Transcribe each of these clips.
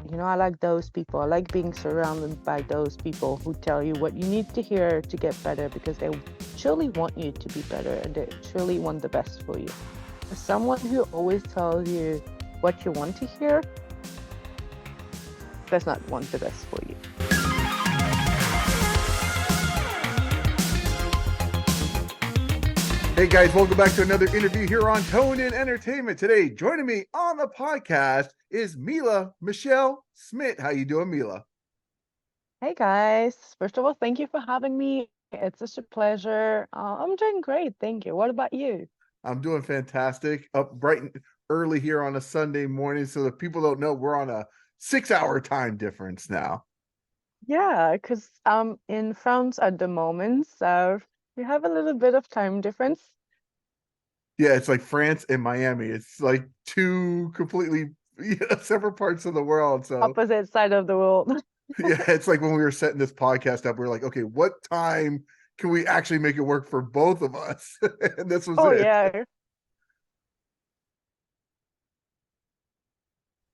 You know, I like those people. I like being surrounded by those people who tell you what you need to hear to get better, because they truly want you to be better and they truly want the best for you. As someone who always tells you what you want to hear does not want the best for you. Hey guys, welcome back to another interview here on Tone In Entertainment. Today, joining me on the podcast is Mila Michelle Smidt. How you doing, Mila? Hey guys, first of all, thank you for having me. It's such a pleasure. I'm doing great, thank you. What about you? I'm doing fantastic. Up bright and early here on a Sunday morning. So that people don't know, we're on a 6-hour time difference now. Yeah, because I'm in France at the moment, so we have a little bit of time difference. Yeah, it's like France and Miami. It's like two completely separate parts of the world. So Opposite side of the world. yeah, it's like when we were setting this podcast up, we were like, okay, what time can we actually make it work for both of us? And this was Oh it. yeah.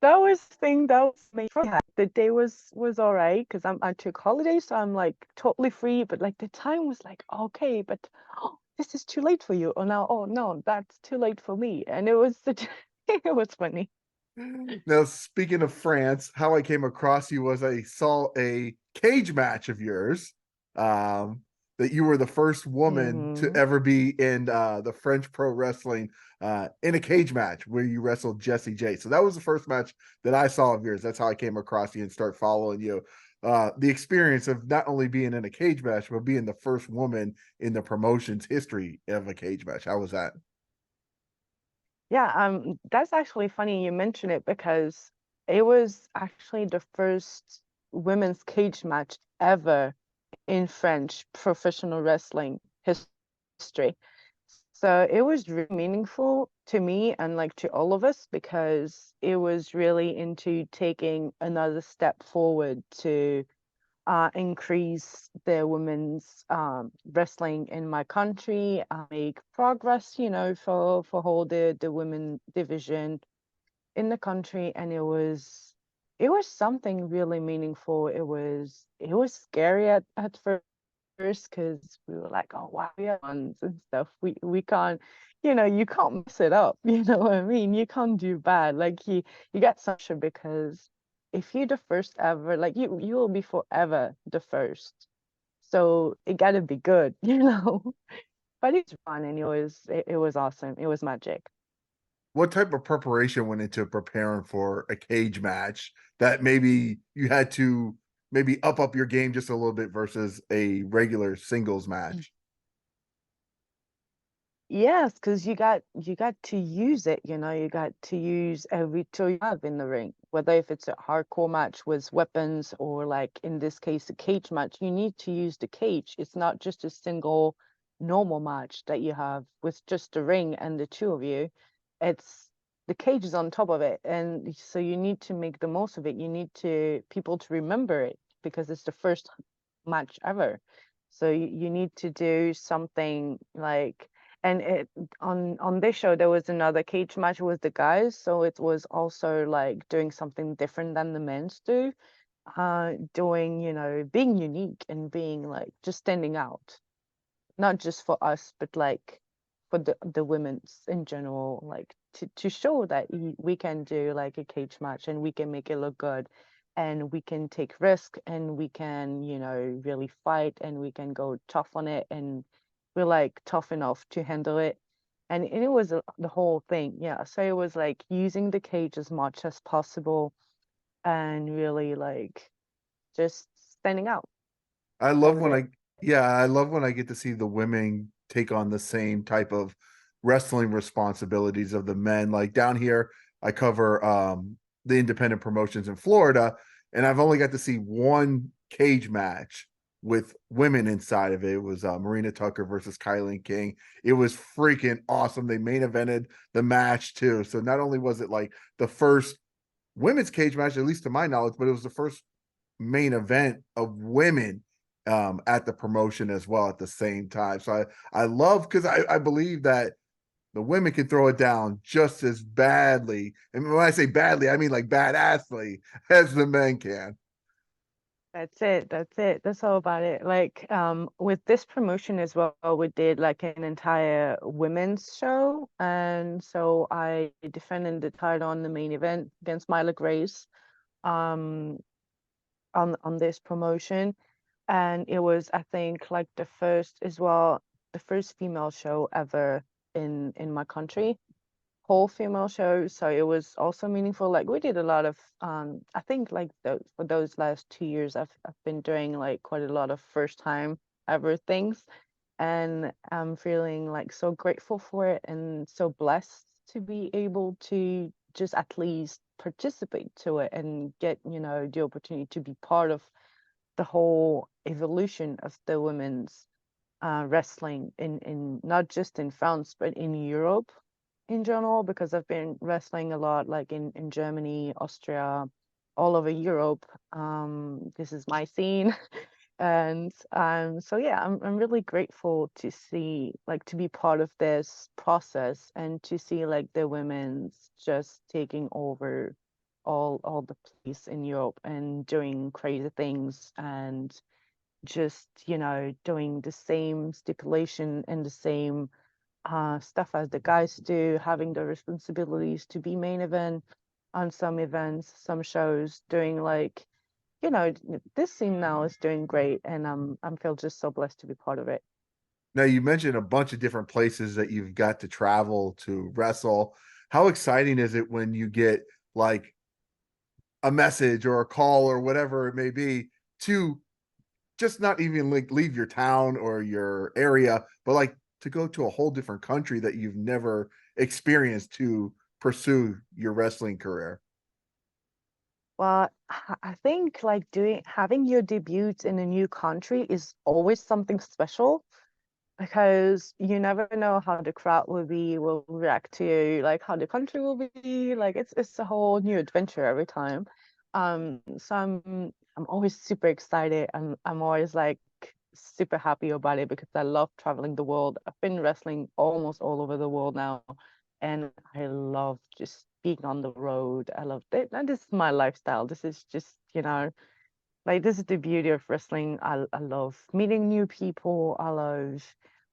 That was the thing that was my the day was all right because I took holidays, so I'm like totally free, but like the time was like okay, but oh, this is too late for you. Oh now, oh no, that's too late for me. And it was such it was funny. Now, speaking of France, how I came across you was I saw a cage match of yours. That you were the first woman to Hmm. ever be in the French pro wrestling in a cage match where you wrestled Jessy Jay. So that was the first match that I saw of yours. That's how I came across you and start following you. The experience of not only being in a cage match, but being the first woman in the promotion's history of a cage match. How was that? Yeah, that's actually funny you mention it because it was actually the first women's cage match ever in French professional wrestling history. So it was really meaningful to me and like to all of us because it was really into taking another step forward to increase the women's wrestling in my country, make progress, you know, for whole the women division in the country, and it was something really meaningful. It was scary at first because we were like, oh wow, we are ones and stuff. We can't, you can't mess it up. You know what I mean? You can't do bad. Like you get such a because if you're the first ever, like you will be forever the first. So it gotta be good, you know. But it's fun and it was awesome. It was magic. What type of preparation went into preparing for a cage match that maybe you had to maybe up your game just a little bit versus a regular singles match? Yes, because you got to use it, you got to use every tool you have in the ring, whether if it's a hardcore match with weapons or like in this case a cage match, you need to use the cage. It's not just a single normal match that you have with just the ring and the two of you. It's the cage is on top of it. And so you need to make the most of it. You need to people to remember it because it's the first match ever. So you need to do something like and it on this show there was another cage match with the guys, so it was also like doing something different than the men's do, doing being unique and being like just standing out, not just for us but like for the women's in general, like to show that we can do like a cage match and we can make it look good and we can take risk and we can really fight and we can go tough on it and we're like tough enough to handle it. And it was the whole thing, yeah, so it was like using the cage as much as possible and really like just standing out. I That love was when it. I love when I get to see the women take on the same type of wrestling responsibilities of the men. Like down here, I cover the independent promotions in Florida, and I've only got to see one cage match with women inside of it. It was Marina Tucker versus Kylie King. It was freaking awesome. They main evented the match too. So not only was it like the first women's cage match, at least to my knowledge, but it was the first main event of women at the promotion as well at the same time. So I love because I believe that the women can throw it down just as badly. And when I say badly, I mean like badassly as the men can. That's it. That's it. That's all about it. Like, with this promotion as well, we did like an entire women's show. And so I defended the title on the main event against Mila Grace, um, on this promotion. And it was, I think, like the first as well, the first female show ever in my country, whole female show. So it was also meaningful. Like we did a lot of I think like for those last 2 years I've been doing like quite a lot of first time ever things. And I'm feeling like so grateful for it and so blessed to be able to just at least participate to it and get, the opportunity to be part of the whole evolution of the women's wrestling in not just in France but in Europe in general, because I've been wrestling a lot like in Germany, Austria, all over Europe. This is my scene. And so yeah, I'm really grateful to see like to be part of this process and to see like the women's just taking over all the place in Europe and doing crazy things and just, doing the same stipulation and the same stuff as the guys do, having the responsibilities to be main event on some events, some shows, doing like, this scene now is doing great, and I'm feel just so blessed to be part of it. Now, you mentioned a bunch of different places that you've got to travel to wrestle. How exciting is it when you get like a message or a call or whatever it may be to just not even like leave your town or your area, but like to go to a whole different country that you've never experienced to pursue your wrestling career? Well, I think like doing having your debut in a new country is always something special because you never know how the crowd will react to you, like how the country will be. Like it's a whole new adventure every time. So I'm always super excited. I'm always like super happy about it because I love traveling the world. I've been wrestling almost all over the world now, and I love just being on the road. I love it. And this is my lifestyle. This is just, like this is the beauty of wrestling. I love meeting new people.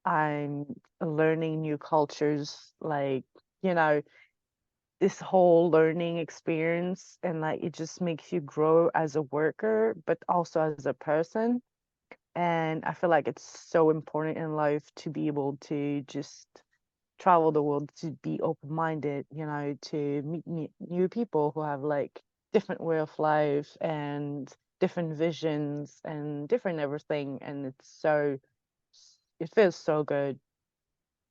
I'm learning new cultures. Like, you know, this whole learning experience, and like it just makes you grow as a worker, but also as a person. And I feel like it's so important in life to be able to just travel the world, to be open-minded, to meet new people who have like different way of life and different visions and different everything. And it feels so good.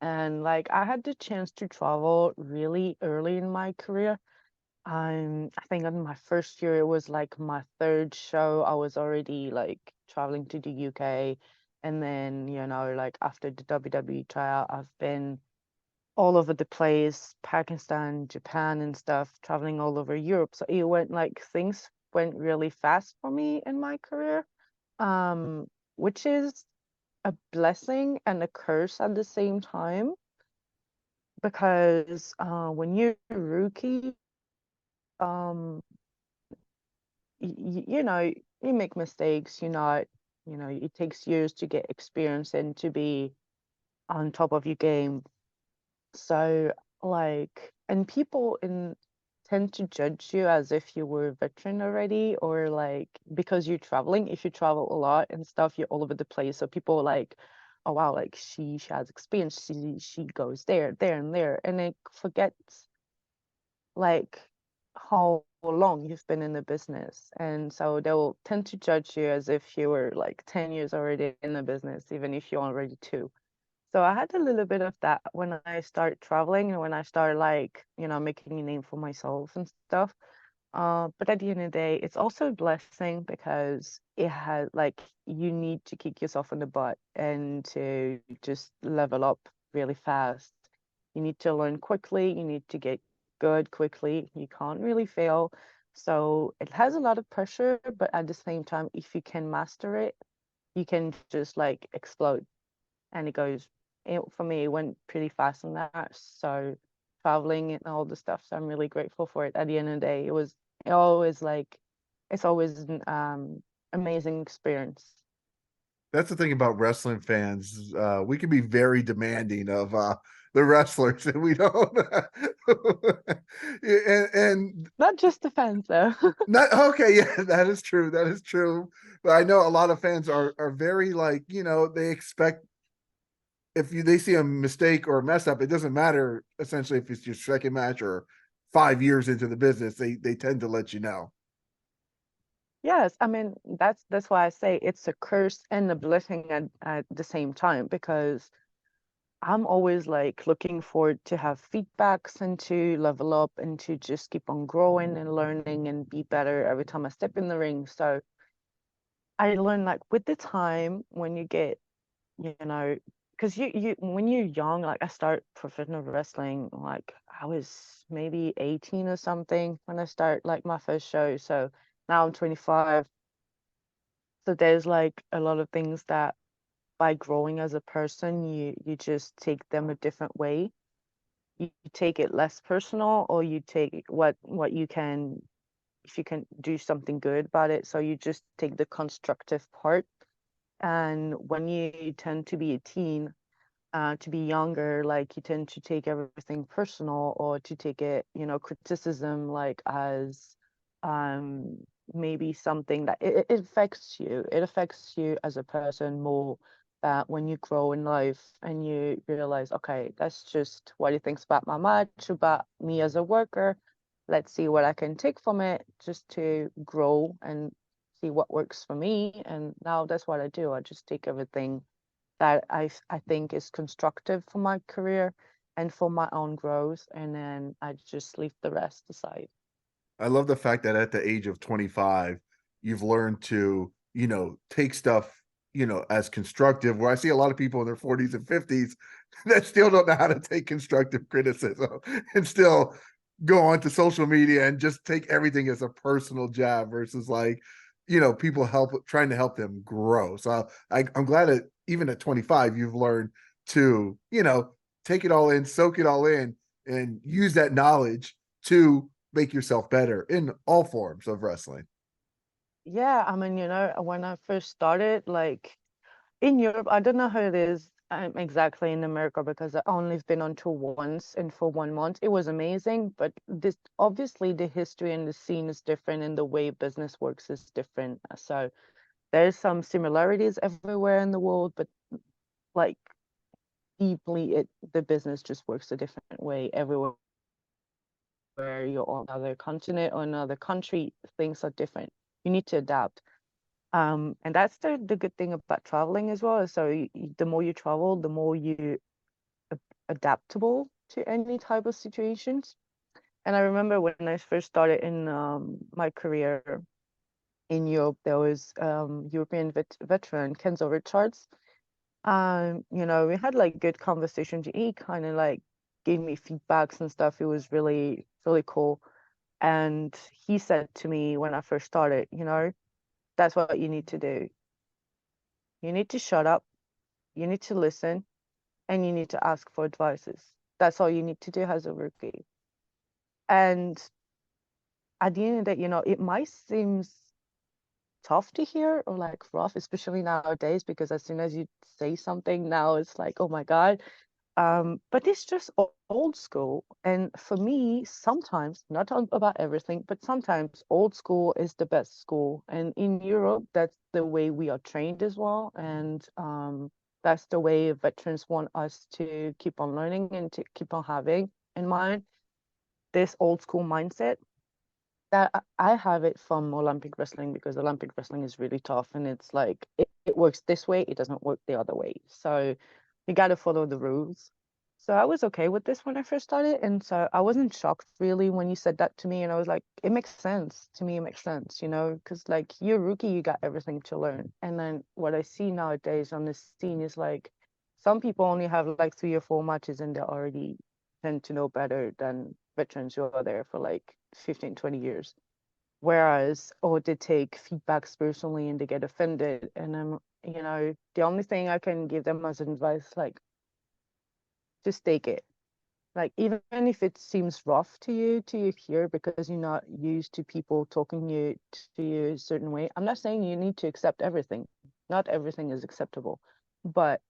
And like I had the chance to travel really early in my career. I think in my first year, it was like my third show. I was already like traveling to the UK. And then, like after the WWE tryout, I've been all over the place, Pakistan, Japan and stuff, traveling all over Europe. So it went like things went really fast for me in my career, um, which is a blessing and a curse at the same time because when you're a rookie, um, you make mistakes, it takes years to get experience and to be on top of your game. So, like, and people in tend to judge you as if you were a veteran already, or like because you're traveling. If you travel a lot and stuff, you're all over the place. So people are like, oh wow, like she has experience. She goes there, there, and there, and they forget like how long you've been in the business. And so they'll tend to judge you as if you were like 10 years already in the business, even if you're already two. So I had a little bit of that when I started traveling and when I started like, making a name for myself and stuff. But at the end of the day, it's also a blessing because it has like you need to kick yourself in the butt and to just level up really fast. You need to learn quickly, you need to get good quickly. You can't really fail. So it has a lot of pressure, but at the same time, if you can master it, you can just like explode and it goes for me, it went pretty fast on that. So traveling and all the stuff. So I'm really grateful for it. At the end of the day, it always like, it's always an amazing experience. That's the thing about wrestling fans. We can be very demanding of the wrestlers, and we don't. And Not just the fans though. not okay. Yeah, that is true. That is true. But I know a lot of fans are very like, they expect, if they see a mistake or a mess up, it doesn't matter essentially if it's your second match or 5 years into the business. They tend to let you know. Yes, I mean that's why I say it's a curse and a blessing at the same time, because I'm always like looking forward to have feedbacks and to level up and to just keep on growing and learning and be better every time I step in the ring. So I learn like with the time when you get, because you when you're young, like I start professional wrestling, like I was maybe 18 or something when I start like my first show. So now I'm 25. So there's like a lot of things that by growing as a person, you just take them a different way. You take it less personal, or you take what you can, if you can do something good about it. So you just take the constructive part. And when you tend to be a teen, to be younger, like you tend to take everything personal, or to take it, criticism like as um maybe something that it affects you. It affects you as a person more, that when you grow in life and you realize, okay, that's just what he thinks about my match, about me as a worker. Let's see what I can take from it just to grow and see what works for me. And now that's what I do. I just take everything that I think is constructive for my career and for my own growth, and then I just leave the rest aside. I love the fact that at the age of 25, you've learned to, take stuff, as constructive. Where I see a lot of people in their 40s and 50s that still don't know how to take constructive criticism and still go onto social media and just take everything as a personal jab versus like, people trying to help them grow. So I'm glad that even at 25, you've learned to, take it all in, soak it all in, and use that knowledge to make yourself better in all forms of wrestling. Yeah, I mean, when I first started, like in Europe, I don't know how it is exactly in America, because I only been on tour once and for 1 month. It was amazing, but this obviously the history and the scene is different and the way business works is different. So there's some similarities everywhere in the world, but like deeply the business just works a different way everywhere. Where you're on another continent or another country, things are different. You need to adapt. And that's the good thing about traveling as well. So the more you travel, the more you adaptable to any type of situations. And I remember when I first started in my career in Europe, there was European veteran Kenzo Richards. We had like good conversations. He kind of like gave me feedbacks and stuff. It was really, really cool. And he said to me when I first started, that's what you need to do. You need to shut up, you need to listen, and you need to ask for advices. That's all you need to do as a rookie. And at the end of the day, it might seem tough to hear or like rough, especially nowadays, because as soon as you say something now, it's like, oh my God. But it's just old school. And for me, sometimes, not about everything, but sometimes old school is the best school. And in Europe, that's the way we are trained as well. And that's the way veterans want us to keep on learning and to keep on having in mind this old school mindset. That I have it from Olympic wrestling, because Olympic wrestling is really tough, and it's like it works this way, it doesn't work the other way. So you got to follow the rules. So I was okay with this when I first started, and so I wasn't shocked really when you said that to me, and I was like, it makes sense to me. It makes sense, because like you're a rookie, you got everything to learn. And then what I see nowadays on the scene is like some people only have like 3 or 4 matches, and they already tend to know better than veterans who are there for like 15, 20 years. Whereas, or they take feedbacks personally and they get offended. And the only thing I can give them as advice, like, just take it. Like even if it seems rough to you here because you're not used to people talking to you a certain way. I'm not saying you need to accept everything. Not everything is acceptable. But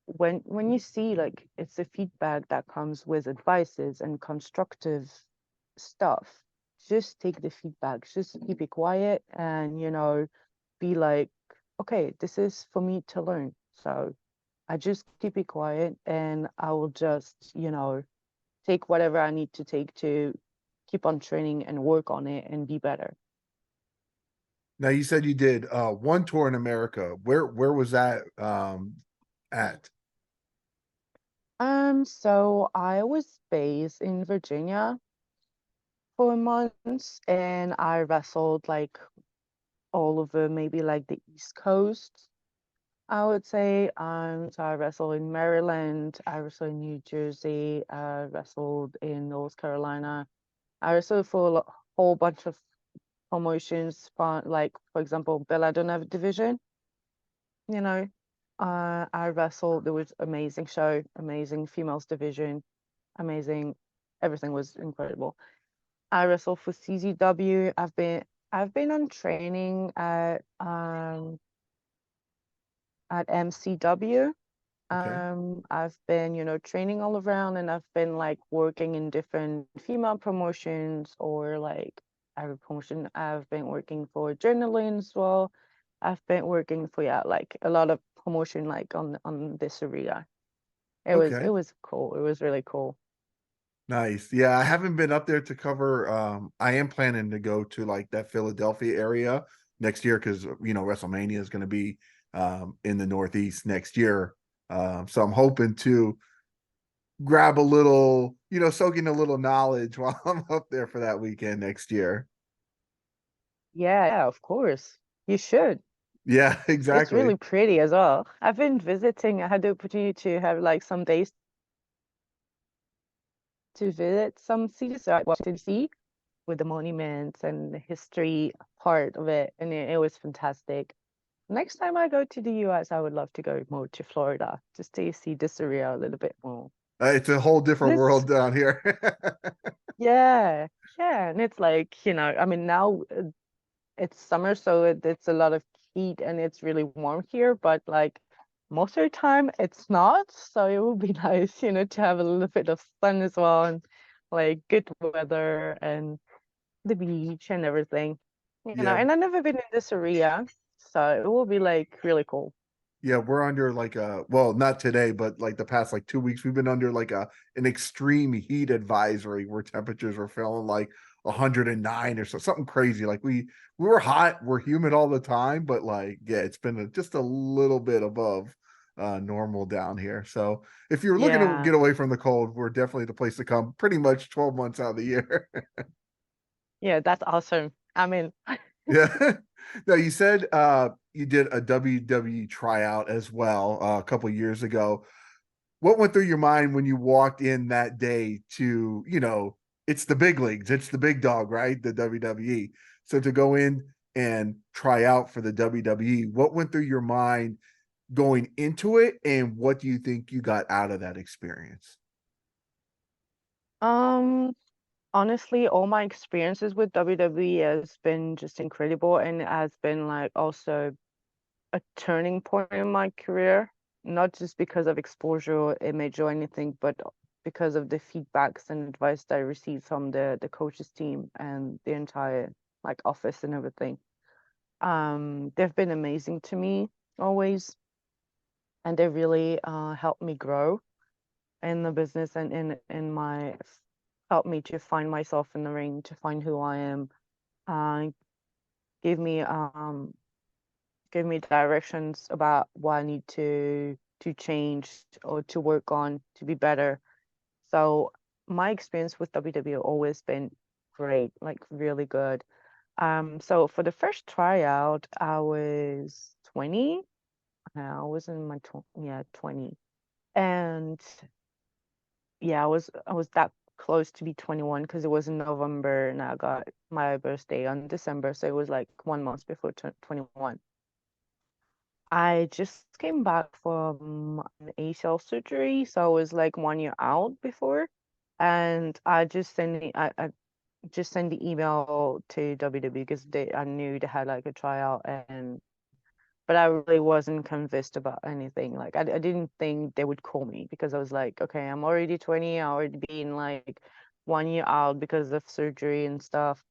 when you see like it's the feedback that comes with advices and constructive stuff, just take the feedback, just keep it quiet and be like, okay, this is for me to learn. So I just keep it quiet and I will just, take whatever I need to take to keep on training and work on it and be better. Now you said you did one tour in America. Where was that at? So I was based in Virginia for months and I wrestled like all over maybe like the East Coast, I would say. So I wrestled in Maryland, I wrestled in New Jersey, I wrestled in North Carolina. I wrestled for a whole bunch of promotions, like for example, Bellator division. You know, I wrestled. There was amazing show, amazing females division, amazing. Everything was incredible. I wrestled for CZW. I've been on training at MCW. Okay. I've been, training all around and I've been like working in different female promotions or like every promotion. I've been working for journaling as well. I've been working for like a lot of promotion like on this area. It Okay. was cool. It was really cool. Nice. Yeah, I haven't been up there to cover. I am planning to go to like that Philadelphia area next year because WrestleMania is going to be in the Northeast next year. So I'm hoping to grab a little, soaking a little knowledge while I'm up there for that weekend next year. Yeah, of course. You should. Yeah, It's exactly. really pretty as well. I've been visiting. I had the opportunity to have like some days to visit some cities, so I Washington DC with the monuments and the history part of it, and it was fantastic. Next time I go to the US, I would love to go more to Florida just to see this area a little bit more. It's a whole different This, world down here. yeah, yeah, and it's like, I mean, now it's summer, so it's a lot of heat and it's really warm here, but like most of the time it's not. So it would be nice, to have a little bit of sun as well and like good weather and the beach and everything. Yeah, And I've never been in this area, so it will be like really cool. yeah, we're under like a well, not today, but like the past like 2 weeks, we've been under like an extreme heat advisory where temperatures were feeling like 109 or so, something crazy. Like we were hot, we're humid all the time, but like yeah, it's been just a little bit above normal down here. So if you're looking to Yeah. get away from the cold, we're definitely the place to come pretty much 12 months out of the year. Yeah, that's awesome. I mean, Yeah. No, you said you did a WWE tryout as well a couple years ago. What went through your mind when you walked in that day to, it's the big leagues, it's the big dog, right? The WWE. So to go in and try out for the WWE, what went through your mind going into it, and what do you think you got out of that experience? um, honestly, all my experiences with WWE has been just incredible and it has been like also a turning point in my career, not just because of exposure or image or anything, but because of the feedbacks and advice that I received from the coaches team and the entire like office and everything. They've been amazing to me always, and they really helped me grow in the business and in my helped me to find myself in the ring, to find who I am. Uh, gave me give me directions about what I need to change or to work on to be better. So my experience with WWE always been great, like really good. So for the first tryout, I was 20. I was in my 20. And yeah, I was that close to be 21 because it was in November and I got my birthday on December, so it was like 1 month before 21. I just came back from an ACL surgery, so I was like 1 year out before, and I just sent the email to WWE because I knew they had like a tryout, and but I really wasn't convinced about anything. Like I didn't think they would call me because I was like, okay, I'm already 20, I already been like 1 year out because of surgery and stuff.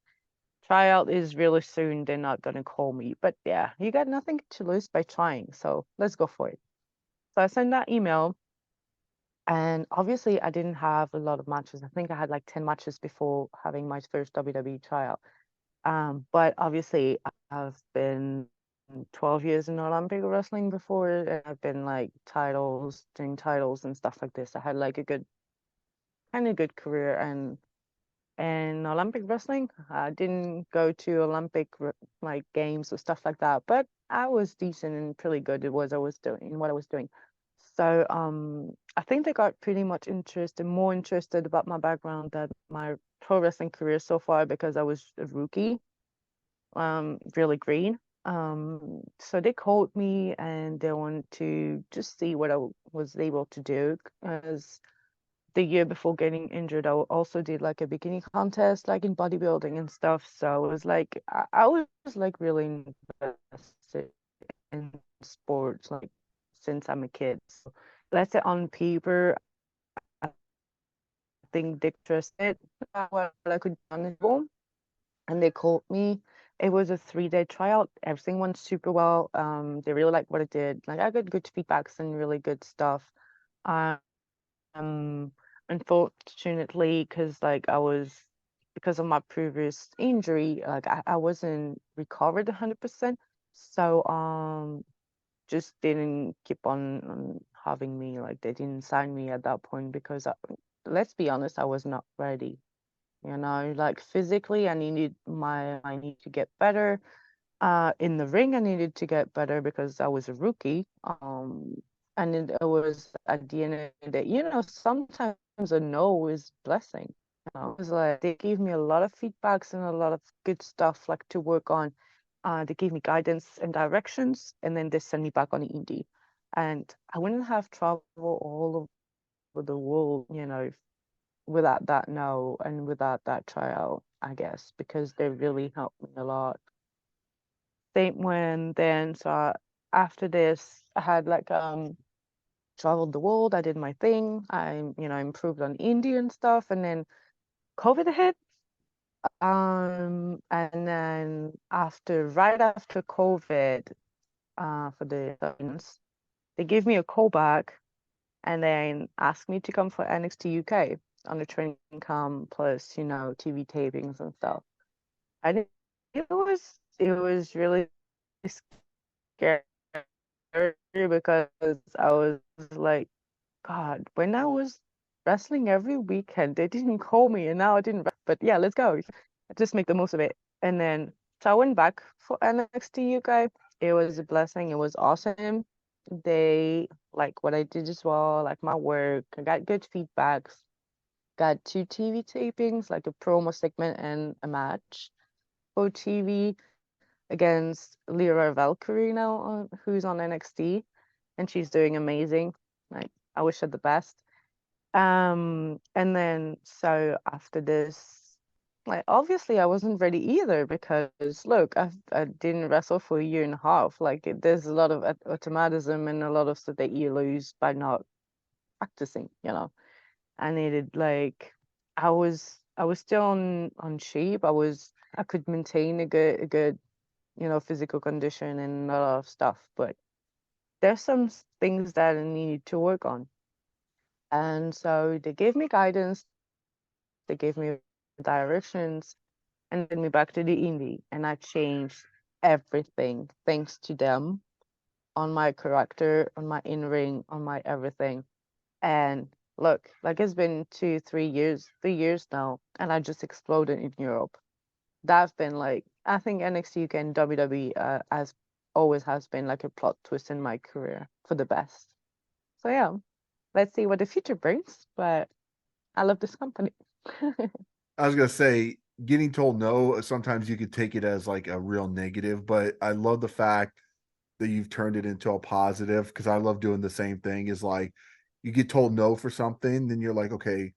Tryout is really soon. They're not gonna call me. But yeah, you got nothing to lose by trying. So let's go for it. So I sent that email, and obviously I didn't have a lot of matches. I think I had like 10 matches before having my first WWE tryout. But obviously I've been 12 years in Olympic wrestling before, and I've been like doing titles and stuff like this. I had like a good career and Olympic wrestling. I didn't go to like games or stuff like that, but I was decent and pretty good at what I was doing. So I think they got pretty much more interested about my background than my pro wrestling career so far because I was a rookie, really green. So they called me and they wanted to just see what I was able to do as the year before getting injured, I also did like a bikini contest, like in bodybuilding and stuff. So it was like I was like really invested in sports, like since I'm a kid. So let's say on paper, I think they trusted what I could do on the ball, and they called me. It was a 3-day tryout. Everything went super well. They really liked what I did. Like I got good feedbacks and really good stuff. Um, Um, Unfortunately, because of my previous injury, like I wasn't recovered 100%. So just didn't keep on having me. Like they didn't sign me at that point because let's be honest, I was not ready. Like physically, I need to get better. In the ring, I needed to get better because I was a rookie. And it was at the end of the day, sometimes a no is blessing. It was like they gave me a lot of feedbacks and a lot of good stuff like to work on. They gave me guidance and directions, and then they sent me back on the indie. And I wouldn't have traveled all over the world, without that no and without that tryout, I guess, because they really helped me a lot. Same when then so after this I had like traveled the world. I did my thing. I improved on Indian stuff, and then COVID hit. And then right after COVID, for the students, they gave me a call back and then asked me to come for NXT UK on the training camp plus, TV tapings and stuff. And it was really scary because I was like, God, when I was wrestling every weekend, they didn't call me, and now I didn't. But yeah, let's go. Just make the most of it. And then so I went back for NXT UK. It was a blessing. It was awesome. They like what I did as well, like my work. I got good feedbacks. Got 2 TV tapings, like a promo segment and a match for TV against Lyra Valkyrie now, who's on NXT, and she's doing amazing. Like I wish her the best. And then so after this, like obviously I wasn't ready either because look, I didn't wrestle for a year and a half. Like there's a lot of automatism and a lot of stuff that you lose by not practicing. I needed like I was still on shape. I could maintain a good physical condition and a lot of stuff, but there's some things that I needed to work on. And so they gave me guidance, they gave me directions, and then me back to the indie. And I changed everything thanks to them on my character, on my in-ring, on my everything. And look, like it's been 2, 3 years, 3 years now, and I just exploded in Europe. That's been like, I think NXT UK and WWE as always has been like a plot twist in my career for the best. So yeah, let's see what the future brings. But I love this company. I was gonna say, getting told no, sometimes you could take it as like a real negative, but I love the fact that you've turned it into a positive? Because I love doing the same thing. Is like you get told no for something, then you're like, okay,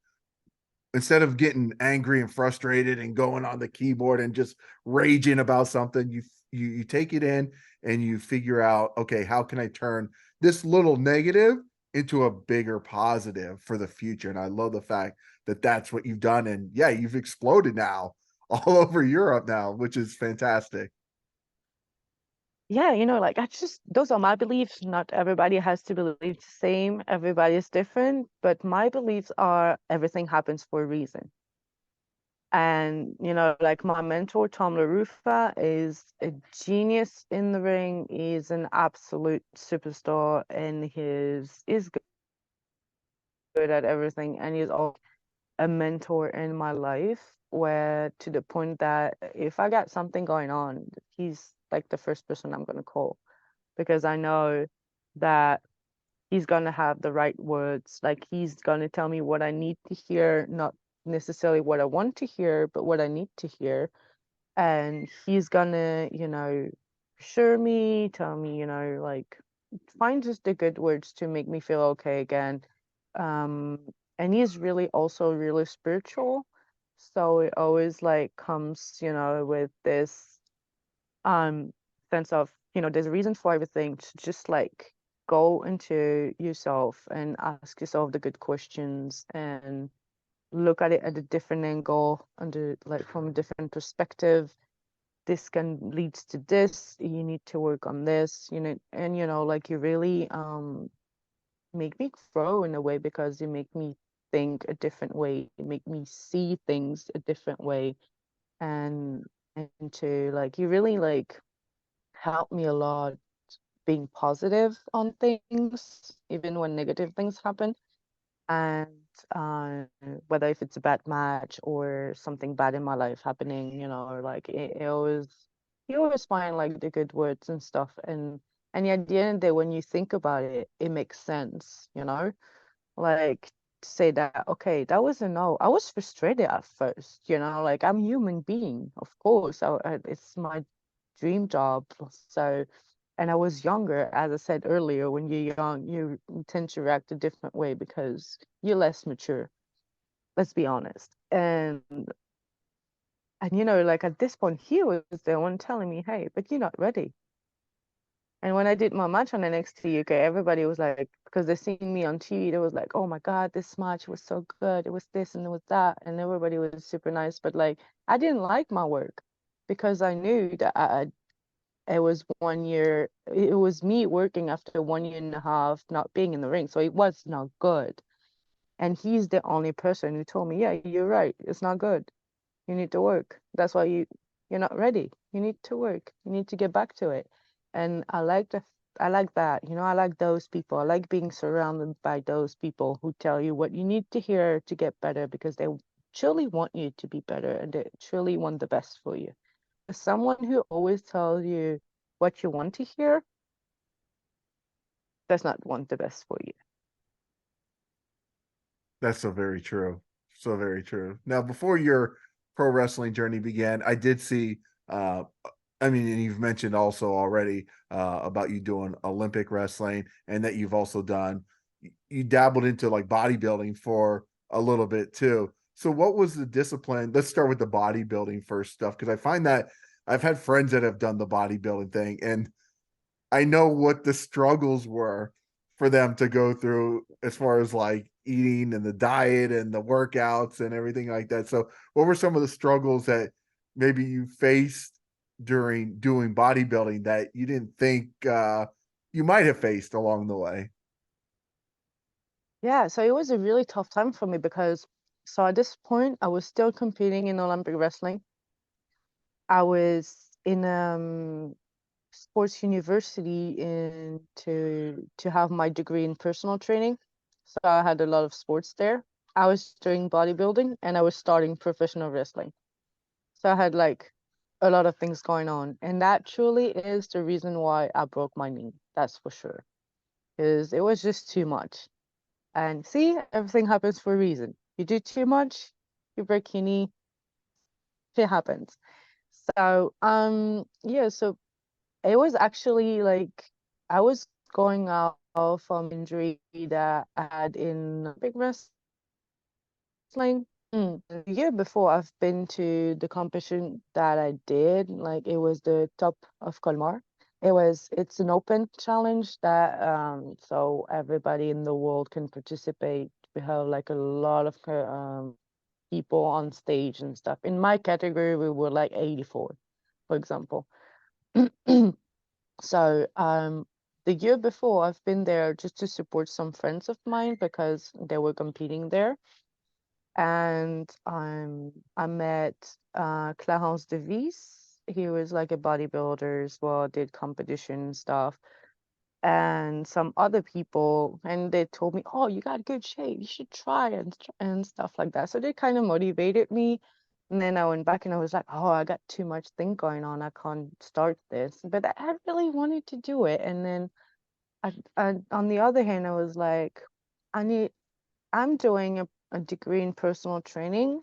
instead of getting angry and frustrated and going on the keyboard and just raging about something, you take it in and you figure out, okay, how can I turn this little negative into a bigger positive for the future? And I love the fact that that's what you've done. And yeah, you've exploded now all over Europe now, which is fantastic. Yeah, like I just those are my beliefs. Not everybody has to believe the same. Everybody is different, but my beliefs are everything happens for a reason. And, like my mentor, Tom LaRufa, is a genius in the ring. He's an absolute superstar and is good at everything. And he's also a mentor in my life, where to the point that if I got something going on, he's like the first person I'm going to call, because I know that he's going to have the right words. Like he's going to tell me what I need to hear, not necessarily what I want to hear, but what I need to hear. And he's gonna, assure me, tell me, like find just the good words to make me feel okay again. Um, and he's really also really spiritual. So it always like comes, with this um sense of, there's a reason for everything. Just like go into yourself and ask yourself the good questions and look at it at a different angle, under like from a different perspective. This can leads to this, you need to work on this, and like you really make me grow in a way, because you make me think a different way, you make me see things a different way. And to like you really like help me a lot being positive on things even when negative things happen. And uh, whether if it's a bad match or something bad in my life happening, or like it always, you always find like the good words and stuff. And at the end of the day, when you think about it, it makes sense, like to say that, okay, that was a no. I was frustrated at first, like I'm a human being, of course. It's my dream job. So, and I was younger, as I said earlier, when you're young, you tend to react a different way because you're less mature. Let's be honest. And like at this point, he was the one telling me, "Hey, but you're not ready." And when I did my match on NXT UK, everybody was like, because they seen me on TV, they was like, "Oh my God, this match was so good. It was this and it was that," and everybody was super nice. But like, I didn't like my work because I knew that it was 1 year. It was me working after 1 year and a half not being in the ring, so it was not good. And he's the only person who told me, "Yeah, you're right. It's not good. You need to work. That's why you're not ready. You need to work. You need to get back to it." And I like that. I like those people. I like being surrounded by those people who tell you what you need to hear to get better, because they truly want you to be better and they truly want the best for you. Someone who always tells you what you want to hear does not want the best for you. That's so very true. So very true. Now, before your pro wrestling journey began, I did see I mean, and you've mentioned also already about you doing Olympic wrestling, and that you've also done, you dabbled into like bodybuilding for a little bit too. So what was the discipline? Let's start with the bodybuilding first stuff, because I find that I've had friends that have done the bodybuilding thing, and I know what the struggles were for them to go through as far as like eating and the diet and the workouts and everything like that. So, what were some of the struggles that maybe you faced during doing bodybuilding that you didn't think you might have faced along the way? Yeah, so it was a really tough time for me because so at this point I was still competing in Olympic wrestling. I was in sports university in to have my degree in personal training. So I had a lot of sports there. I was doing bodybuilding and I was starting professional wrestling. So I had like a lot of things going on. And that truly is the reason why I broke my knee. That's for sure. Because it was just too much. And see, everything happens for a reason. You do too much, you break your knee, it happens. So yeah, so it was actually like I was going out from injury that I had in big wrestling. The year before, I've been to the competition that I did, like it was the top of Colmar. It's an open challenge that so everybody in the world can participate. We have like a lot of people on stage and stuff. In my category, we were like 84, for example. So the year before, I've been there just to support some friends of mine because they were competing there. And I met Clarence Devis. He was like a bodybuilder as well, did competition stuff, and some other people, and they told me, "Oh, you got good shape. You should try and stuff like that." So they kind of motivated me. And then I went back and I was like, "Oh, I got too much thing going on. I can't start this." But I really wanted to do it. And then on the other hand, I was like, I need I'm doing a degree in personal training,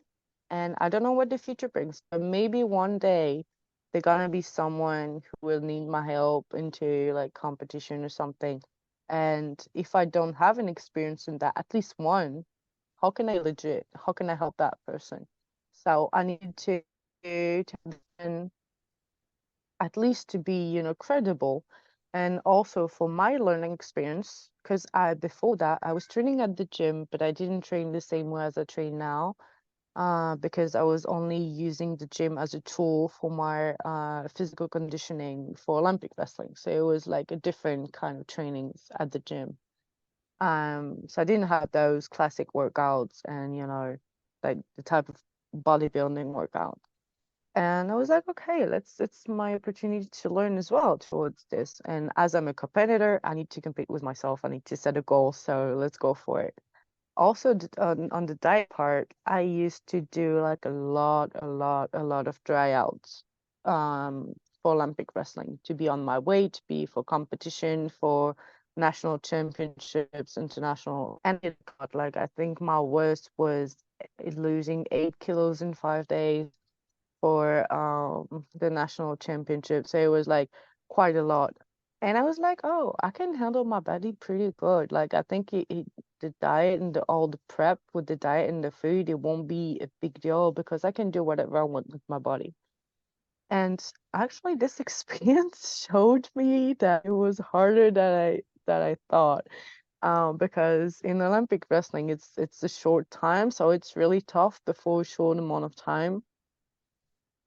and I don't know what the future brings, but maybe one day there's gonna be someone who will need my help into like competition or something. And if I don't have an experience in that, at least one, how can I help that person? So I need to at least to be, credible. And also for my learning experience, because before that, I was training at the gym, but I didn't train the same way as I train now, because I was only using the gym as a tool for my physical conditioning for Olympic wrestling. So it was like a different kind of trainings at the gym. So I didn't have those classic workouts and, like the type of bodybuilding workout. And I was like, okay, it's my opportunity to learn as well towards this. And as I'm a competitor, I need to compete with myself. I need to set a goal. So let's go for it. Also, on the diet part, I used to do like a lot of tryouts for Olympic wrestling to be on my way, to be for competition, for national championships, international. And it got like, I think my worst was losing 8 kilos in 5 days for the national championship. So it was like quite a lot. And I was like, oh, I can handle my body pretty good. Like I think the diet and all the prep with the diet and the food, it won't be a big deal because I can do whatever I want with my body. And actually this experience showed me that it was harder than I thought. Because in Olympic wrestling it's a short time, so it's really tough before a short amount of time,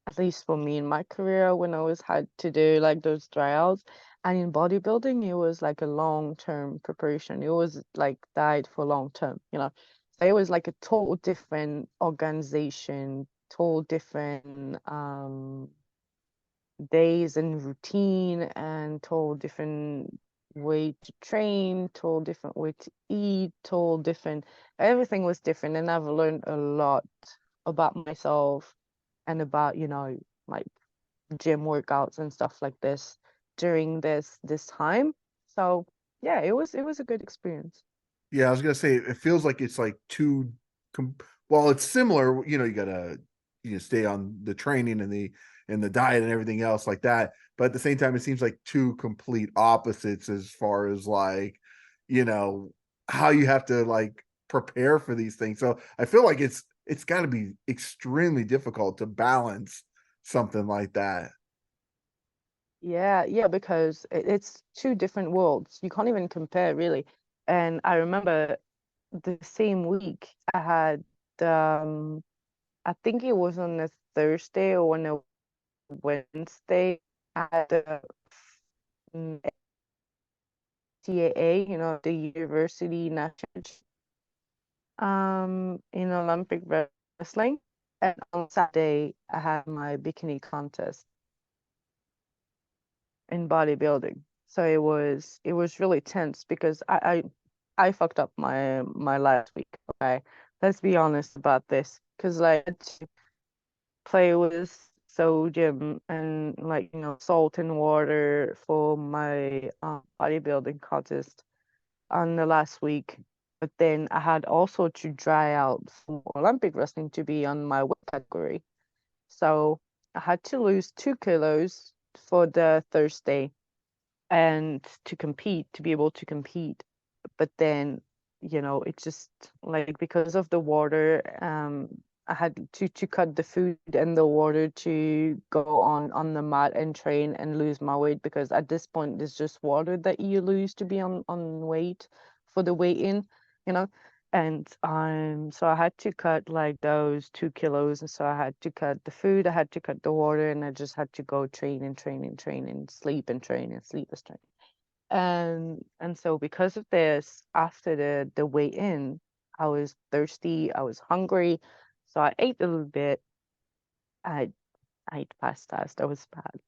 at least for me in my career when I was had to do like those tryouts. And in bodybuilding, it was like a long-term preparation. It was like diet for long term, you know. So it was like a total different organization, total different days and routine, and total different way to train, total different way to eat, total different, everything was different. And I've learned a lot about myself and about, like gym workouts and stuff like this during this time. So yeah, it was a good experience. Yeah, I was gonna say it feels like it's like two. Well, it's similar. You gotta stay on the training and the diet and everything else like that. But at the same time, it seems like two complete opposites as far as like you know how you have to like prepare for these things. So I feel like it's got to be extremely difficult to balance something like that. Yeah, because it's two different worlds. You can't even compare really. And I remember the same week I had I think it was on a Thursday or on a Wednesday, I had the TAA, the University National in Olympic wrestling. And on Saturday, I had my bikini contest in bodybuilding. So it was really tense because I fucked up my last week. Okay, let's be honest about this, because like I had to play with sodium and like salt and water for my bodybuilding contest on the last week. But then I had also to dry out for Olympic wrestling to be on my weight category. So I had to lose 2 kilos for the Thursday. and to be able to compete. But then, it just like because of the water, I had to cut the food and the water to go on the mat and train and lose my weight, because at this point it's just water that you lose to be on weight for the weight in, you know. And so I had to cut like those 2 kilos, and so I had to cut the food, I had to cut the water, and I just had to go train and train and train and sleep and train and sleep and train. And so because of this, after the weigh in, I was thirsty, I was hungry, so I ate a little bit. I I ate pasta, that was bad.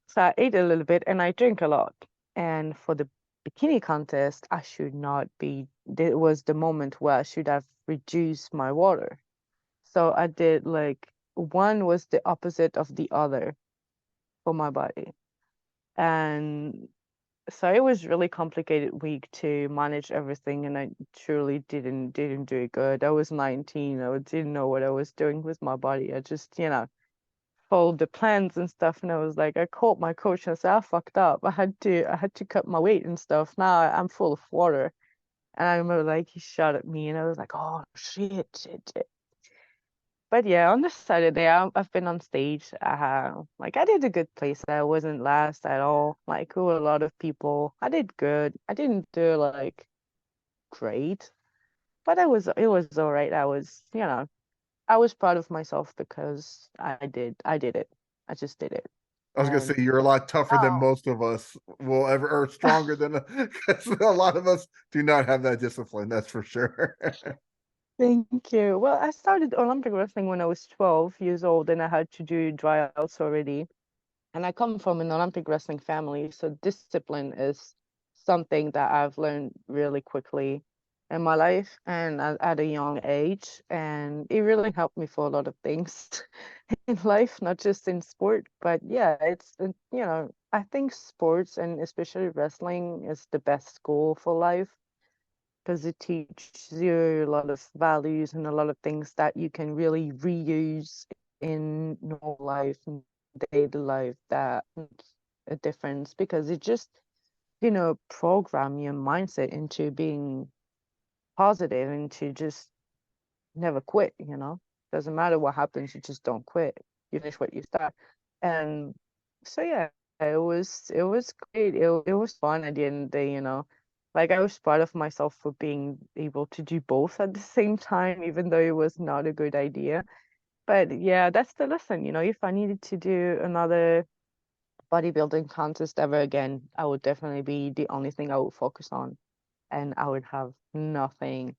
So I ate a little bit and I drink a lot. And for the bikini contest, I should not be. It was the moment where I should have reduced my water. So I did like one was the opposite of the other for my body. And so it was really complicated week to manage everything, and I truly didn't do it good. I was 19. I didn't know what I was doing with my body. I just, followed the plans and stuff, and I was like, I called my coach and I said, I fucked up. I had to cut my weight and stuff. Now I'm full of water. And I remember like he shot at me and I was like, oh shit, shit, shit. But yeah, on the Saturday, I've been on stage. Like I did a good place. I wasn't last at all. Like there were a lot of people. I did good. I didn't do like great, but it was all right. I was proud of myself because I did it. I just did it. I was gonna say And you're a lot tougher than now, most of us will ever, or stronger than because a lot of us do not have that discipline. That's for sure. thank you. Well, I started Olympic wrestling when I was 12 years old, and I had to do tryouts already. And I come from an Olympic wrestling family, so discipline is something that I've learned really quickly in my life and at a young age. And it really helped me for a lot of things in life, not just in sport. But yeah, I think sports and especially wrestling is the best school for life because it teaches you a lot of values and a lot of things that you can really reuse in normal life and daily life that makes a difference because it just, program your mindset into being positive and to just never quit. Doesn't matter what happens, you just don't quit. You finish what you start. And so yeah, it was great. It was fun at the end of the day. Like I was proud of myself for being able to do both at the same time, even though it was not a good idea. But yeah, that's the lesson. If I needed to do another bodybuilding contest ever again, I would definitely be the only thing I would focus on, and I would have nothing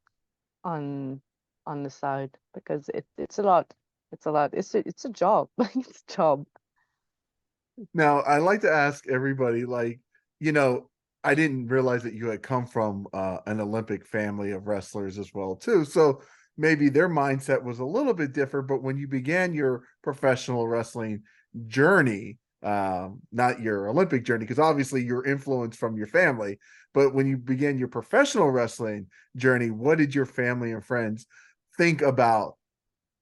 on on the side because it's a lot. It's a lot. It's a job. It's a job. Now, I like to ask everybody, like, you know, I didn't realize that you had come from an Olympic family of wrestlers as well, too. So maybe their mindset was a little bit different. But when you began your professional wrestling journey, not your Olympic journey, because obviously you're influenced from your family. But when you began your professional wrestling journey, what did your family and friends think about,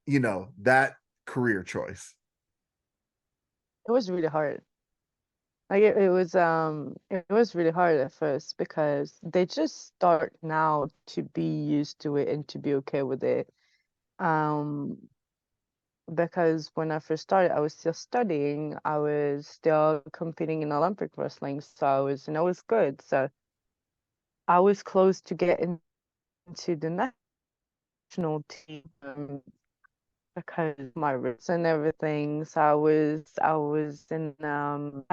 that career choice? It was really hard. Like it was really hard at first because they just start now to be used to it and to be okay with it. Um, because when I first started, I was still studying, I was still competing in Olympic wrestling, so I was good. So I was close to getting into the national team because of my roots and everything. So I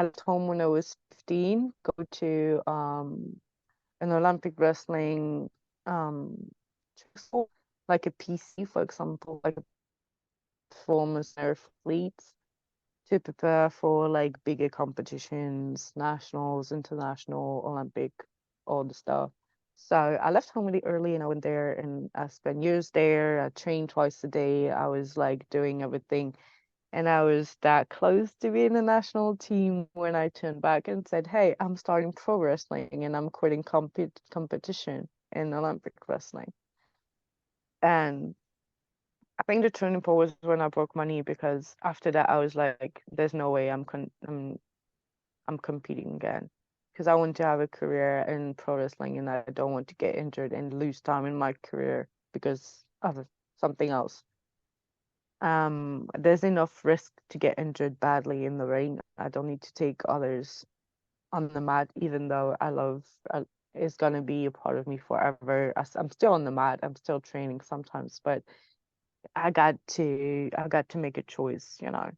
left home when I was 15, go to an Olympic wrestling um school, like a PC, for example, like a performance athletes to prepare for like bigger competitions, nationals, international, Olympic, all the stuff. So I left home really early and I went there and I spent years there. I trained twice a day. I was like doing everything. And I was that close to being the national team when I turned back and said, hey, I'm starting pro wrestling and I'm quitting competition in Olympic wrestling. And I think the turning point was when I broke my knee because after that I was like, there's no way I'm I'm competing again because I want to have a career in pro wrestling and I don't want to get injured and lose time in my career because of something else. There's enough risk to get injured badly in the ring. I don't need to take others on the mat, even though I love is gonna be a part of me forever. I'm still on the mat. I'm still training sometimes, but I got to make a choice, you know.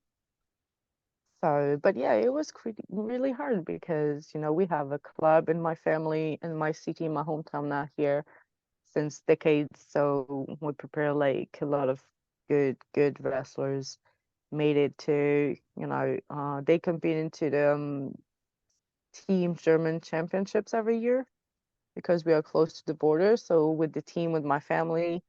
So, but yeah, it was really hard because, you know, we have a club in my family, in my city, my hometown now here since decades. So we prepare like a lot of good wrestlers made it to, you know, they compete into the team German championships every year because we are close to the border. So with the team, with my family,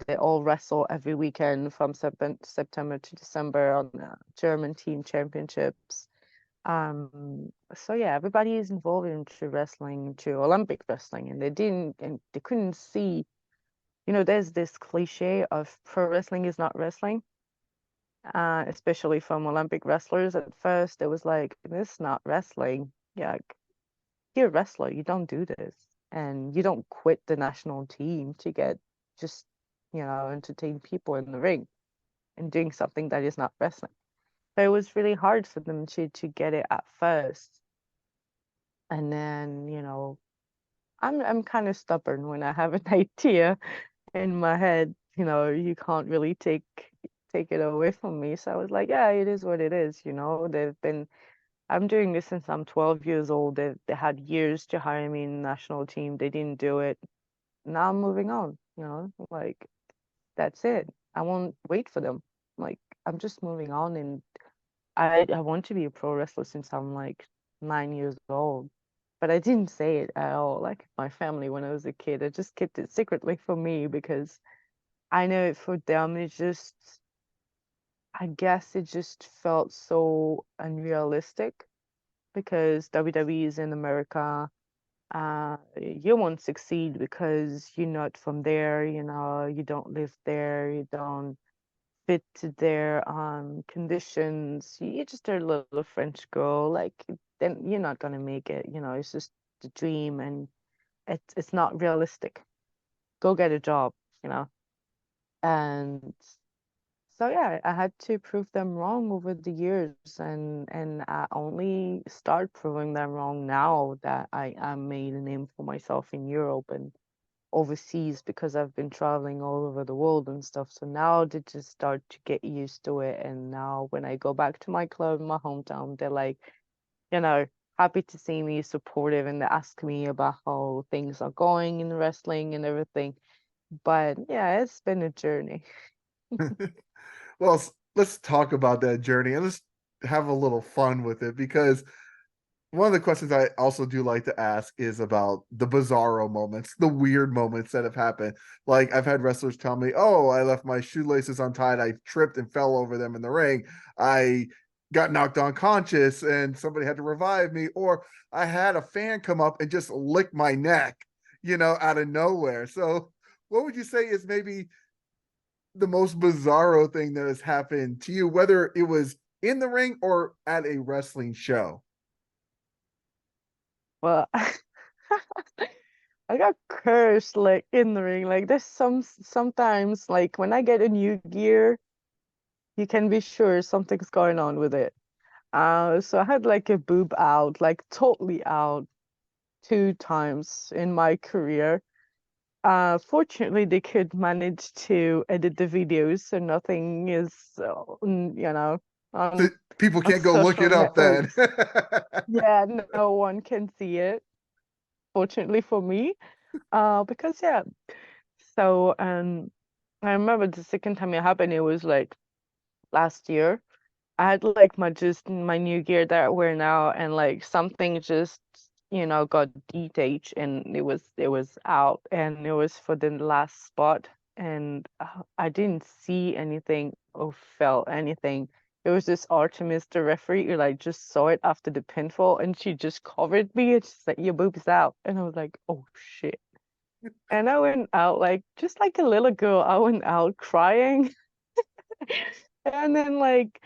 they all wrestle every weekend from September to December on the German team championships. So yeah, everybody is involved into wrestling, into Olympic wrestling, and they couldn't see, you know, there's this cliche of pro wrestling is not wrestling, especially from Olympic wrestlers. At first, it was like, this is not wrestling. Yeah, like, you're a wrestler, you don't do this, and you don't quit the national team to get just, you know, entertain people in the ring and doing something that is not wrestling. So it was really hard for them to get it at first. And then, you know, I'm kind of stubborn when I have an idea in my head, you know, you can't really take it away from me. So I was like, yeah, it is what it is, you know. I'm doing this since I'm 12 years old. They had years to hire me in the national team. They didn't do it. Now I'm moving on, you know, like that's it. I won't wait for them. Like I'm just moving on and I want to be a pro wrestler since I'm like 9 years old. But I didn't say it at all. Like my family when I was a kid, I just kept it secretly for me because I know for them it's just I guess it just felt so unrealistic because WWE is in America. You won't succeed because you're not from there, you know, you don't live there, you don't fit to their conditions. You're just a little French girl, like then you're not gonna make it, you know, it's just a dream and it's not realistic. Go get a job, you know. And so yeah, I had to prove them wrong over the years and I only start proving them wrong now that I made a name for myself in Europe and overseas because I've been traveling all over the world and stuff. So now they just start to get used to it. And now when I go back to my club in my hometown, they're like, you know, happy to see me, supportive, and they ask me about how things are going in wrestling and everything. But yeah, it's been a journey. Well, let's talk about that journey and let's have a little fun with it because one of the questions I also do like to ask is about the bizarro moments, the weird moments that have happened. Like I've had wrestlers tell me, "Oh, I left my shoelaces untied. I tripped and fell over them in the ring. I got knocked unconscious and somebody had to revive me, or I had a fan come up and just lick my neck, you know, out of nowhere." So, what would you say is maybe the most bizarro thing that has happened to you, whether it was in the ring or at a wrestling show? Well, I got cursed like in the ring. Like there's sometimes like when I get a new gear, you can be sure something's going on with it. So I had like a boob out, like totally out 2 times in my career. Fortunately, they could manage to edit the videos, so nothing is, you know, So on people on can't go look social it up then. networks. Yeah, no one can see it. Fortunately for me, because yeah. So I remember the second time it happened, it was like last year. I had like my new gear that I wear now, and like something just got detached, and it was out, and it was for the last spot, and I didn't see anything or felt anything. It was this Artemis, the referee, who like just saw it after the pinfall, and she just covered me. It's just like your boob's out, and I was like, oh shit. And I went out like just like a little girl. I went out crying. And then like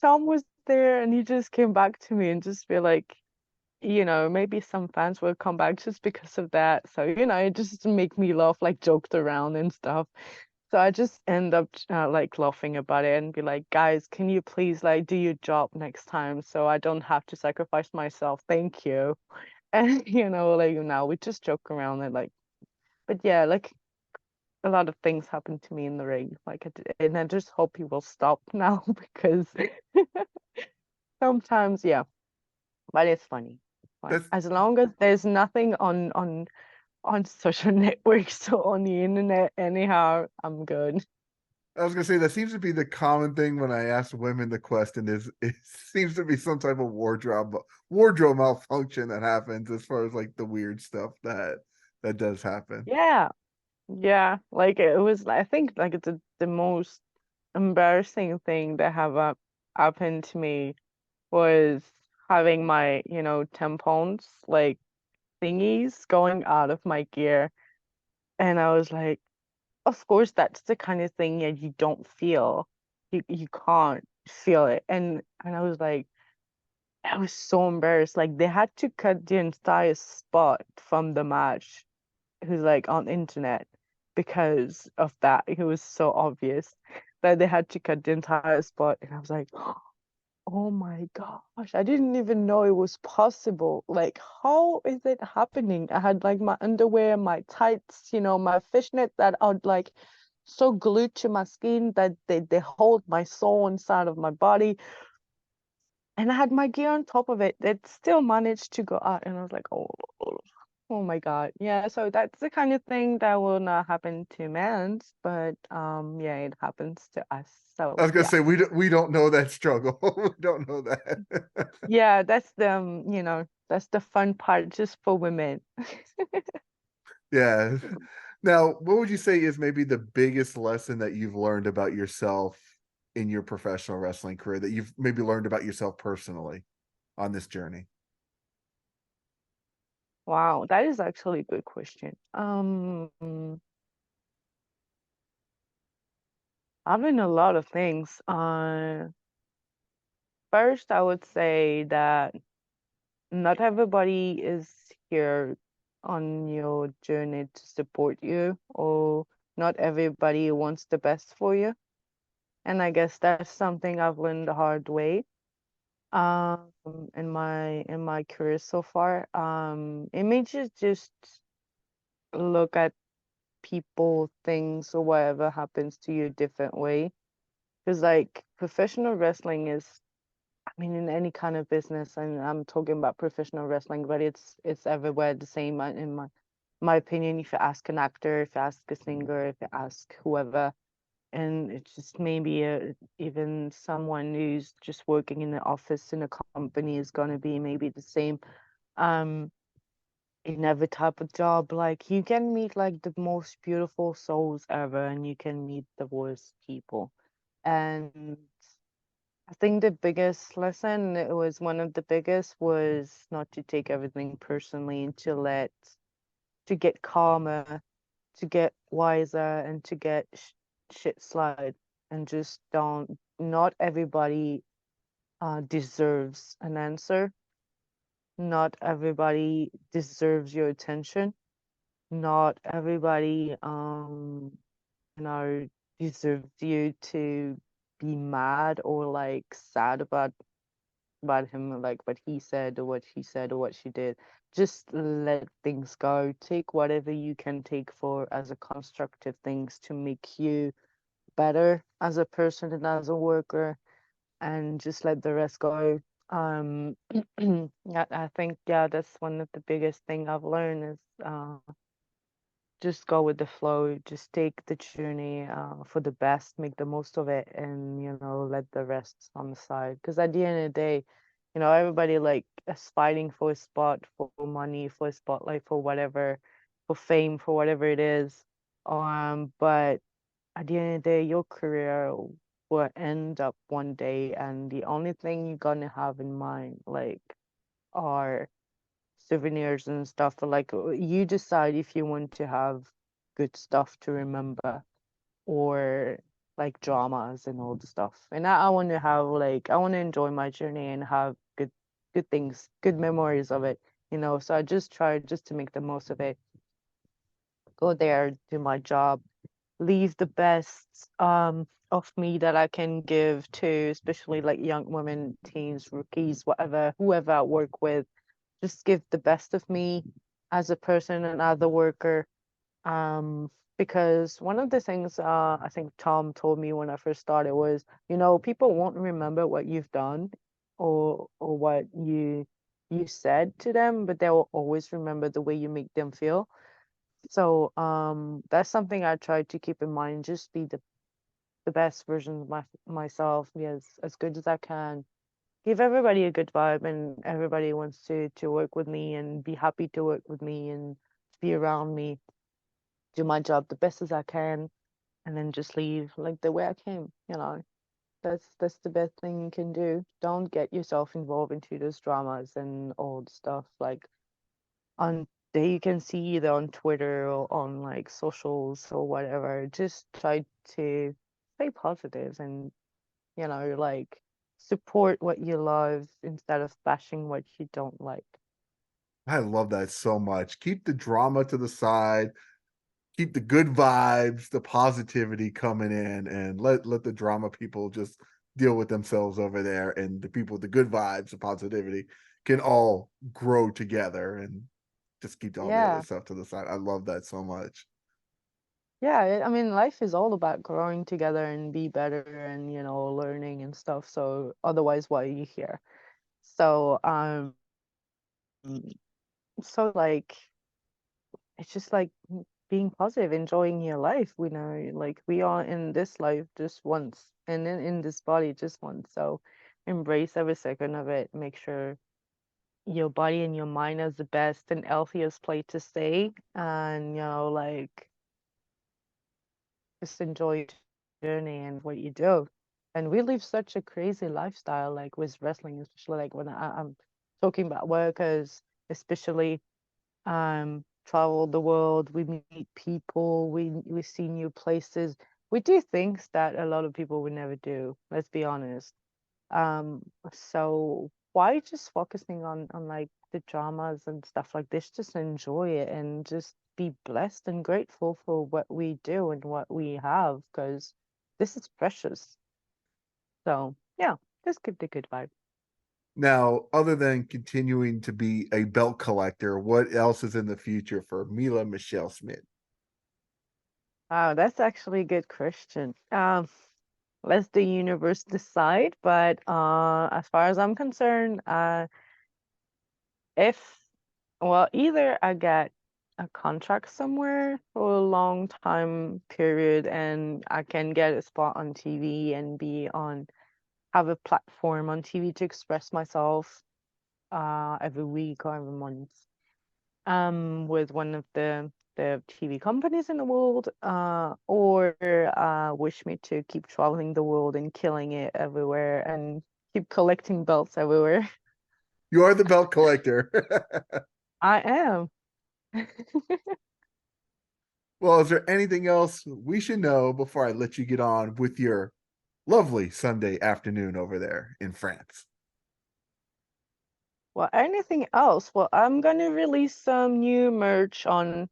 Tom was there and he just came back to me and just be like, maybe some fans will come back just because of that. So, it just make me laugh, like joked around and stuff. So I just end up like laughing about it and be like, guys, can you please like do your job next time so I don't have to sacrifice myself? Thank you. And like now we just joke around and like, but yeah, like a lot of things happen to me in the ring. Like, and I just hope he will stop now because sometimes, yeah, but it's funny. Fun. That's As long as there's nothing on social networks or on the internet, anyhow, I'm good. I was gonna say that seems to be the common thing when I ask women the question is it seems to be some type of wardrobe malfunction that happens as far as like the weird stuff that does happen. Yeah, yeah. Like it was, I think, like it's the most embarrassing thing that have happened to me was having my, tampons like thingies going out of my gear. And I was like, of course, that's the kind of thing that you don't feel. You can't feel it. And I was like, I was so embarrassed. Like they had to cut the entire spot from the match, who's like on internet because of that. It was so obvious that they had to cut the entire spot. And I was like, oh my gosh, I didn't even know it was possible. Like, how is it happening? I had like my underwear, my tights, my fishnet that are like so glued to my skin that they hold my soul inside of my body. And I had my gear on top of it that still managed to go out. And I was like, oh my God. Yeah, so that's the kind of thing that will not happen to men, but yeah, it happens to us. I So was gonna yeah. say we don't know that struggle. We don't know that. Yeah, that's that's the fun part just for women. Yeah. Now, what would you say is maybe the biggest lesson that you've learned about yourself in your professional wrestling career that you've maybe learned about yourself personally on this journey? Wow, that is actually a good question. I've been a lot of things. First, I would say that not everybody is here on your journey to support you, or not everybody wants the best for you. And I guess that's something I've learned the hard way. Um, in my career so far. It made you just look at people, things, or whatever happens to you a different way. Because like professional wrestling is, I mean, in any kind of business, and I'm talking about professional wrestling, but it's everywhere the same in my opinion. If you ask an actor, if you ask a singer, if you ask whoever, and it's just maybe even someone who's just working in the office in a company is gonna be maybe the same. Um, in every type of job, like you can meet like the most beautiful souls ever, and you can meet the worst people. And I think the biggest lesson, it was one of the biggest, was not to take everything personally and to get calmer, to get wiser, and to get shit slide, and just don't. Not everybody deserves an answer. Not everybody deserves your attention. Not everybody you know deserves you to be mad or like sad about him, like what he said or what she said or what she did. Just let things go. Take whatever you can take for as a constructive things to make you better as a person and as a worker, and just let the rest go. um yeah, I think, yeah, that's one of the biggest thing I've learned is just go with the flow, just take the journey for the best, make the most of it, and let the rest on the side. Because at the end of the day, everybody like is fighting for a spot, for money, for a spotlight, for whatever, for fame, for whatever it is. But at the end of the day, your career will end up one day, and the only thing you're gonna have in mind, like, are souvenirs and stuff. Like you decide if you want to have good stuff to remember, or like dramas and all the stuff. And I want to have like I want to enjoy my journey and have good things, good memories of it, you know. So I just try just to make the most of it. Go there, do my job, leave the best of me that I can give to especially like young women, teens, rookies, whatever, whoever I work with. Just give the best of me as a person and as a worker. Because one of the things I think Tom told me when I first started was, you know, people won't remember what you've done or what you said to them, but they will always remember the way you make them feel. So that's something I try to keep in mind, just be the best version of myself, be as good as I can. Give everybody a good vibe and everybody wants to work with me and be happy to work with me and be around me, do my job the best as I can, and then just leave like the way I came, you know. That's the best thing you can do. Don't get yourself involved into those dramas and all the stuff like on that you can see either on Twitter or on like socials or whatever. Just try to stay positive and, you know, like support what you love instead of bashing what you don't like. I love that so much. Keep the drama to the side, keep the good vibes, the positivity coming in, and let the drama people just deal with themselves over there. And the people with the good vibes, the positivity can all grow together and just keep all the other Yeah. stuff to the side. I love that so much. Yeah, I mean, life is all about growing together and be better and, you know, learning and stuff. So otherwise, why are you here? So, so like, it's just like being positive, enjoying your life. We know, like, we are in this life just once and then in this body just once. So embrace every second of it. Make sure your body and your mind is the best and healthiest place to stay. And, you know, like, just enjoy your journey and what you do. And we live such a crazy lifestyle, like with wrestling, especially like when I'm talking about workers, especially travel the world, we meet people, we see new places. We do things that a lot of people would never do, let's be honest. So why just focusing on like the dramas and stuff like this? Just enjoy it and just be blessed and grateful for what we do and what we have, because this is precious. So yeah, just keep the good vibe. Now, other than continuing to be a belt collector, what else is in the future for Mila Michelle Smidt? Wow, that's actually a good question. Let the universe decide, but as far as I'm concerned, if well, either I get a contract somewhere for a long time period and I can get a spot on TV and be on have a platform on TV to express myself every week or every month with one of the TV companies in the world or wish me to keep traveling the world and killing it everywhere and keep collecting belts everywhere. You are the belt collector. I am. Well, is there anything else we should know before I let you get on with your lovely Sunday afternoon over there in France? Well, anything else? Well, I'm gonna release some new merch on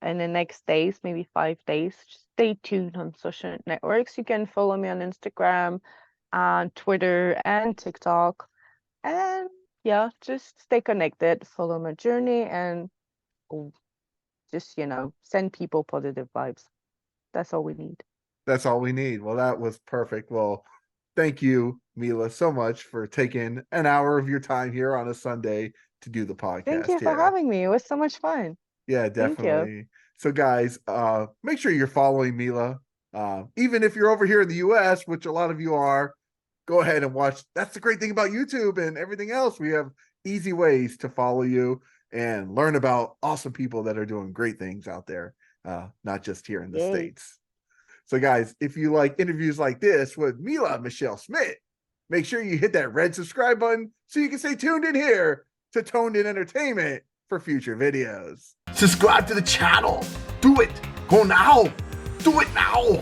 in the next days, maybe 5 days. Just stay tuned on social networks. You can follow me on Instagram and Twitter and TikTok. And yeah, just stay connected, follow my journey, and oh, just, you know, send people positive vibes. That's all we need. That's all we need. Well, that was perfect. Well, thank you, Mila, so much for taking an hour of your time here on a Sunday to do the Thank podcast you for here. having me. It was so much fun. Yeah, Thank you. definitely. So, guys, make sure you're following Mila. Even if you're over here in the US, which a lot of you are, go ahead and watch. That's the great thing about YouTube and everything else. We have easy ways to follow you and learn about awesome people that are doing great things out there, not just here in the Yay. States. So, guys, if you like interviews like this with Mila Michelle Smidt, make sure you hit that red subscribe button so you can stay tuned in here to Toned In Entertainment for future videos. Subscribe to the channel. Do it. Go now. Do it now.